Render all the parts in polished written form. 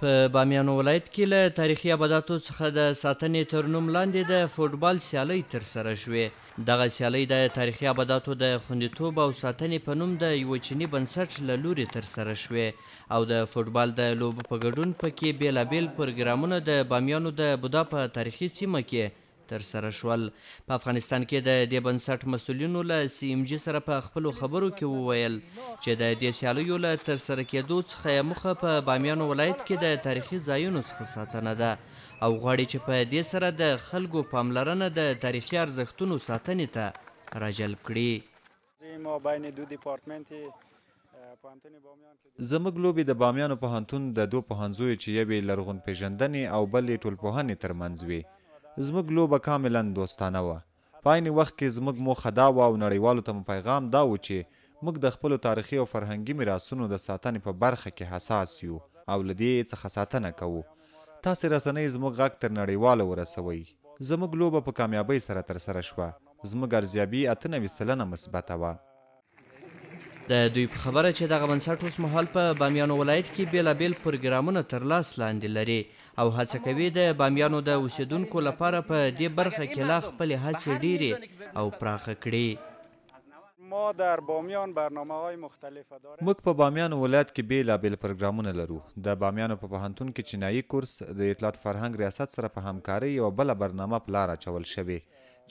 په بامیان ولایت کې له تاریخي ابداتو څخه د ساتنې تر نوم لاندې د فوټبال سیالۍ ترسره شوې. دغه سیالۍ د تاریخي ابداتو د خوندیتوب او ساتنې په نوم د یوه چیني بنسټ له لوري ترسره شوې او د فوټبال د لوبو په ګډون پکې بیلابیل پروګرامونه د بامیانو د بودا په تاریخي سیمه کې ترسره شول. په افغانستان کې د دې بنسټ مسؤلینو له CMG سره په خپلو خبرو کې وویل چې د دې سیالیو له ترسره کېدو څخه موخه په بامیان ولایت کې د تاریخي ځایونو څخه ساتنه ده او غواړي چې په دې سره د خلکو پاملرنه د تاریخي ارزښتونو ساتنې ته راجلب کړي. زموږ لوبې د بامیانو پوهنتون د دوه پوهنځیو چې یوې لرغون پیژندنې او بلې ټولنپوهنې ترمنځ وي. زموږ لوبه کاملا دوستانه وه. په عین وخت کې زموږ موخه دا وه او نړیوالو ته مو پیغام دا و چې موږ د خپلو تاریخي او فرهنګي میراثونو د ساتنې په برخه کې حساس یو او له دې څخه ساتنه کوو. تاسې رسنۍ زموږ غږ تر نړیواله ورسوئ. زموږ لوبه په کامیابۍ سره ترسره شوه. زموږ ارزیابي 98% مثبته وه. د دوی په خبره چې دغه بنسټ اوس مهال په بامیانو ولایت کې بیلابیل پروګرامونه تر لاس لاندې لري او هڅه کوي د بامیانو د اوسیدونکو لپاره په دې برخه کې لا خپلې هڅې ډیرې او پراخه کړي. موږ په بامیانو ولایت کې بیلابیل پروګرامونه لرو. د بامیانو په پوهنتون کې چینایي کورس د اطلاعات فرهنګ ریاست سره په همکارۍ یوه بله برنامه په لار اچول شوې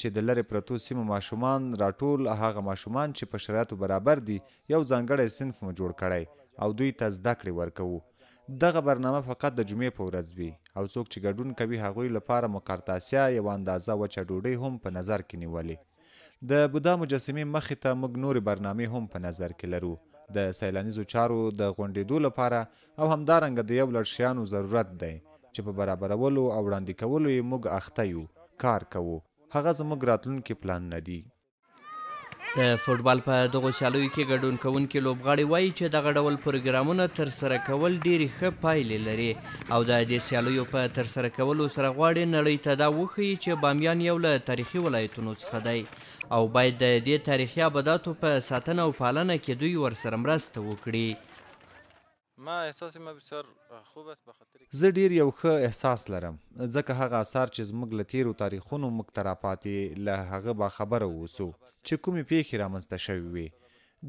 چې د لرې پرتو سیمو ماشومان راټول هغه ماشومان چې په شرایطو برابر دي یو ځانګړی صنف مو جوړ کړی او دوی ته زده کړې ورکوو. دغه برنامه فقط د جمعې په ورځ وي او څوک چې ګډون کوي هغوی لپاره مقرطاسیه یوه اندازه وچه ډوډۍ هم په نظر کې نیولې. د بودا مجسمې مخې ته موږ نورې برنامې هم په نظر کې لرو د سیلانیزو چارو د غونډېدو لپاره او همدارنګه د یو لړ شیانو ضرورت دی چې په برابرولو او وړاندې کولو یې موږ اخته یو کار کوو. هغه زموږ راتلونکي پلان نه دي. د فوټبال په دغو سیالیو کې ګډون کوونکي لوبغاړي وایي چې دغه ډول پروګرامونه ترسره کول ډېرې ښه پایلې لري او د دې سیالیو په ترسره کولو سره غواړي نړۍ ته دا وښیي چې بامیان یو له تاریخي ولایتونو څخه دی او باید د دې تاریخي ابداتو په ساتنه او پالنه کې دوی ورسره مرسته وکړي. زه ډیر یو ښه احساس لرم ځکه هغه اثار چې زموږ له تیرو تاریخونو موږ ته راپاتې له هغه باخبره اوسو چې کومې پیښې رامنځته شوې وي.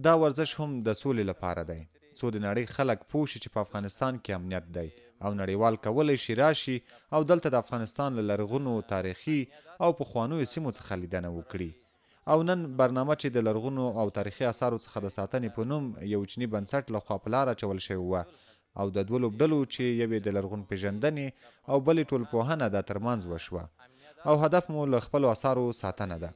دا ورزش هم د سولې لپاره دی څو د نړۍ خلک پوه شي چې په افغانستان کې امنیت دی او نړیوال کولی شي راشي او دلته د افغانستان له لرغونو تاریخي او پخوانیو سیمو څخه لیدنه وکړي. او نن برنامه چې د لرغونو او تاریخي اثارو څخه د ساتنې په نوم یو چیني بنسټ لخوا په لار اچول شوې وه او د دوه لوبډلو چې یوې د لرغون پیژندنې او بلې ټولنپوهنه د ترمنځ وشوه او هدف مو له خپلو اثارو ساتنه ده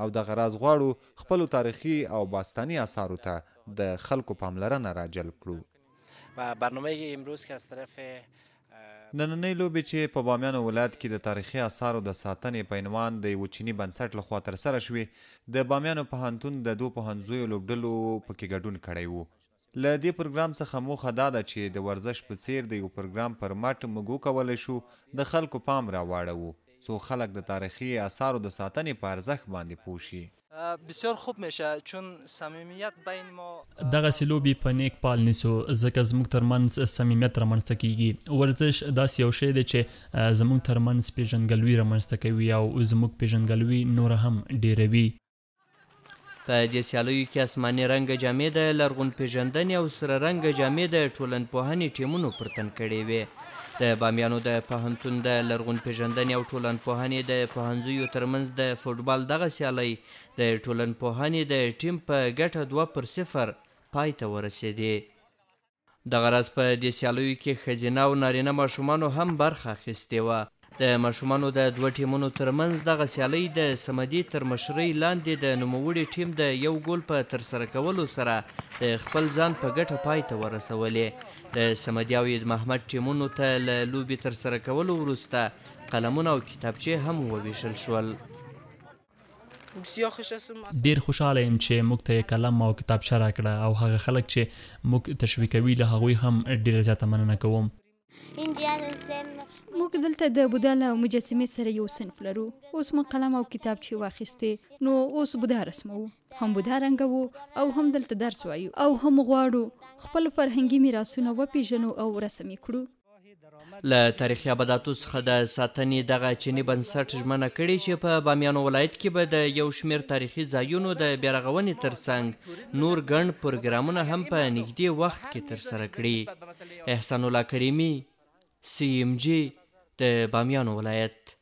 او دغه راز غواړو خپلو تاریخي او باستاني اثارو ته د خلکو پاملرنه راجلب کړو. و برنامه امروز که از طرف نننۍ لوبې چې په بامیان ولایت کې د تاریخي اثارو د ساتنې په عنوان د یوه چیني بنسټ لخوا ترسره شوې د بامیانو پوهنتون د دوه پوهنځیو لوبډلو پکې ګډون کړی و. له دې پروګرام څخه موخه دا ده چې د ورزش په څیر د یو پروګرام پر مټ موږ وکولی شو د خلکو پام راواړوو څو خلک د تاریخي اثارو د ساتنې په ارزښت باندې پوه شي. بسیار خوب میشه چون صمیمیت بین ما دغسې لوبې په نیک پال نیسو ځکه زموږ ترمنځ صمیمیت رامنځته کیږي. ورزش داسې یو شی دی چې زموږ ترمنځ پیژندګلوي رامنځته کوي او زموږ پیژندګلوي نوره هم ډیروي. په دې سیالیو کې اسماني رنګه جامې د لرغون پیژندنې او سره رنګه جامې د ټولنپوهنې ټیمونو پر تن کړې وې. د بامیانو د پوهنتون د لرغون پیژندنې او ټولنپوهنې د پوهنځیو ترمنځ د فوټبال دغه سیالۍ د ټولنپوهنې د ټیم په ګټه 2-0 پای ته ورسېدې. دغه راز په دې سیالیو کې ښځینه او نارینه ماشومانو هم برخه اخیستې وه. د ماشومانو د دوه ټیمونو ترمنځ دغه سیالۍ د صمدي تر مشرۍ لاندې د نوموړي ټیم د یو ګول په ترسره کولو سره د خپل ځان په ګټه پای ته ورسولې. د صمدي او عید محمد ټیمونو ته له لوبې ترسره کولو وروسته قلمونه او کتابچې هم وویشل شول. ډیر خوشحاله یم چې موږ ته قلم او کتابچه راکړه او هغه خلک چې موږ تشویقوي له هغوی هم ډیره زیاته مننه کوم. موږ دلته د بودا له مجسمې سره یو صنف لرو. اوس مو قلم او کتابچې واخیستې نو اوس بودا رسموو. هم بودا رنګوو او هم دلته درس وایو او هم غواړو خپل فرهنګي میراثونه وپیژنو او رسم یې کړو. له تاریخي ابداتو څخه د ساتنې دغه چیني بنسټ ژمنه کړې چې په بامیانو ولایت کې به د یو شمېر تاریخي ځایونو د بیارغونې ترڅنګ نور ګڼ پروګرامونه هم په نږدې وخت کې ترسره کړي. احسان الله کریمي، CMG د بامیانو ولایت.